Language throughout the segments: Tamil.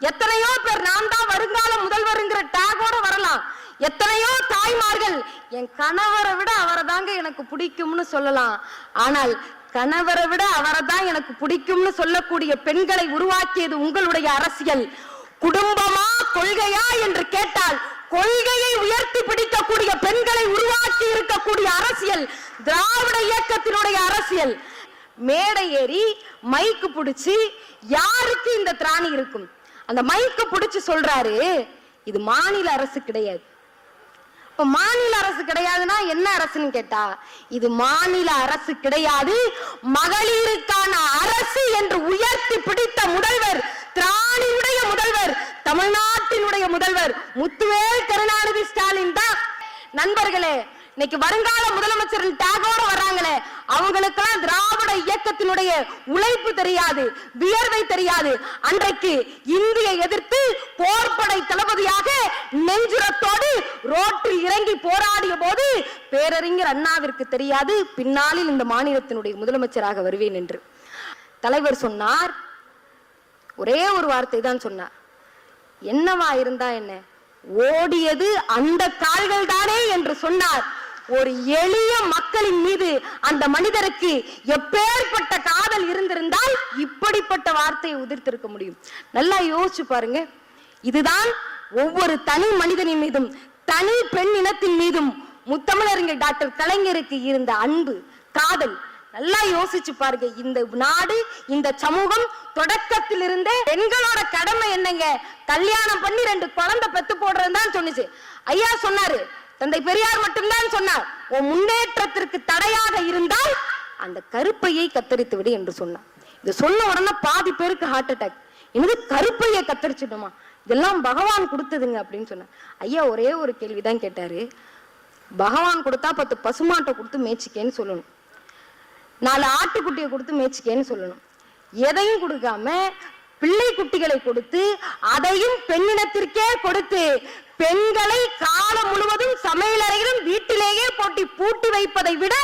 எத்தனையோ பேர் நான் தான் வருங்கால முதல்வருங்கிற டேகோட வரலாம். எத்தனையோ தாய்மார்கள் என் கணவரை விட அவரை தாங்க எனக்கு பிடிக்கும்னு சொல்லலாம். ஆனால் கணவரை விட அவரை தான் எனக்கு பிடிக்கும்னு சொல்லக்கூடிய பெண்களை உருவாக்கியது உங்களுடைய அரசியல். குடும்பமா கொள்கையா என்று கேட்டால் கொள்கையை உயர்த்தி பிடிக்கக்கூடிய பெண்களை உருவாக்கி இருக்கக்கூடிய அரசியல் திராவிட இயக்கத்தினுடைய அரசியல். மேடை ஏறி மைக்கு பிடிச்சு யாருக்கு இந்த திராணி இருக்கும்? அந்த மைக்கு பிடிச்சு சொல்றாரு, இது மாநில அரசு கிடையாது. இப்ப மாநில அரசு கிடையாதுன்னா என்ன அரசுன்னு கேட்டா, இது மாநில அரசு கிடையாது, மகளிருக்கான அரசு என்று உயர்த்தி பிடித்த முதல்வர், திராணியுடைய முதல்வர், தமிழ்நாட்டினுடைய முதல்வர் முத்துவேல் கருணாநிதி ஸ்டாலின் தான். நண்பர்களே, இன்னைக்கு வருங்கால முதலமைச்சர் டேகோட வர்றாங்களே, அவங்களுக்கெல்லாம் திராவிட இயக்கத்தினுடைய உழைப்பு தெரியாது, வியர்வை தெரியாது. அன்றைக்கு இந்தியை எதிர்த்து போர்படை தளபதியாக நெஞ்சுரத்தோடு ரோட்டில் இறங்கி போராடிய போது பேரறிஞர் அண்ணாவிற்கு தெரியாது பின்னாளில் இந்த மாநிலத்தினுடைய முதலமைச்சராக வருவேன் என்று. தலைவர் சொன்னார், ஒரே ஒரு வார்த்தை தான் சொன்னார், என்னவா இருந்தா என்ன, ஓடியது அந்த கால்கள் தானே என்று சொன்னார். ஒரு எளிய மக்களின் மீது அந்த மனிதருக்கு எப்பேற்பட்ட காதல் இருந்திருந்தால் இப்படிப்பட்ட வார்த்தையை உதிர்த்திருக்க முடியும். நல்லா யோசிச்சு பாருங்க. இதுதான் ஒவ்வொரு தனி மனிதனின் மீதும் தனி பெண் இனத்தின் மீதும் முத்தமிழறிஞர் டாக்டர் கலைஞருக்கு இருந்த அன்பு, காதல். நல்லா யோசிச்சு பாருங்க. இந்த நாடு, இந்த சமூகம் தொடக்கத்தில் இருந்தே பெண்களோட கடமை என்னங்க, கல்யாணம் பண்ணி 2 குழந்தை பெத்து போடுறதுதான் சொன்னுச்சு. ஐயா சொன்னாரு, தந்தை பெரியார் மட்டும்தான் சொன்னார், உன் முன்னேற்றத்திற்கு தடையாக இருந்தால் அந்த கருப்பையை கத்தரித்து விடு என்று சொன்னார். இது சொன்ன உடனே பாதி பேருக்கு ஹார்ட் அட்டாக். என்னது கருப்பையை கத்தரிச்சிடுமா, இதெல்லாம் பகவான் கொடுத்ததுங்க அப்படின்னு சொன்னார். ஐயா ஒரே ஒரு கேள்விதான் கேட்டாரு, பகவான் கொடுத்தா 10 பசுமாட்டை கொடுத்து மேய்ச்சிக்கேன்னு சொல்லணும், 4 ஆட்டுக்குட்டியை கொடுத்து மேய்ச்சிக்கேன்னு சொல்லணும். எதையும் கொடுக்காம பிள்ளை குட்டிகளை கொடுத்து அதையும் பெண்ணினத்திற்கே கொடுத்து பெண்களை காலம் முழுவதும் சமையலறையிலும் வீட்டிலேயே போட்டி பூட்டி வைப்பதை விட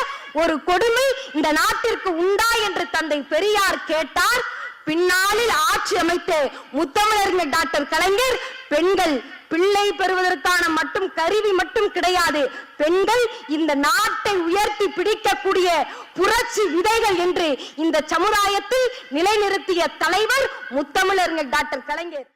ஒரு கொடுமை இந்த நாட்டிற்கு உண்டா என்று தந்தை பெரியார் கேட்டார். பின்னாளில் ஆட்சி அமைத்த முத்தமிழறிஞர் டாக்டர் கலைஞர், பெண்கள் பிள்ளை பெறுவதற்கான மட்டும் கருவி மட்டும் கிடையாது, பெண்கள் இந்த நாட்டை உயர்த்தி பிடிக்கக்கூடிய புரட்சி விதைகள் என்று இந்த சமுதாயத்தில் நிலைநிறுத்திய தலைவர் முத்தமிழறிஞர் டாக்டர் கலைஞர்.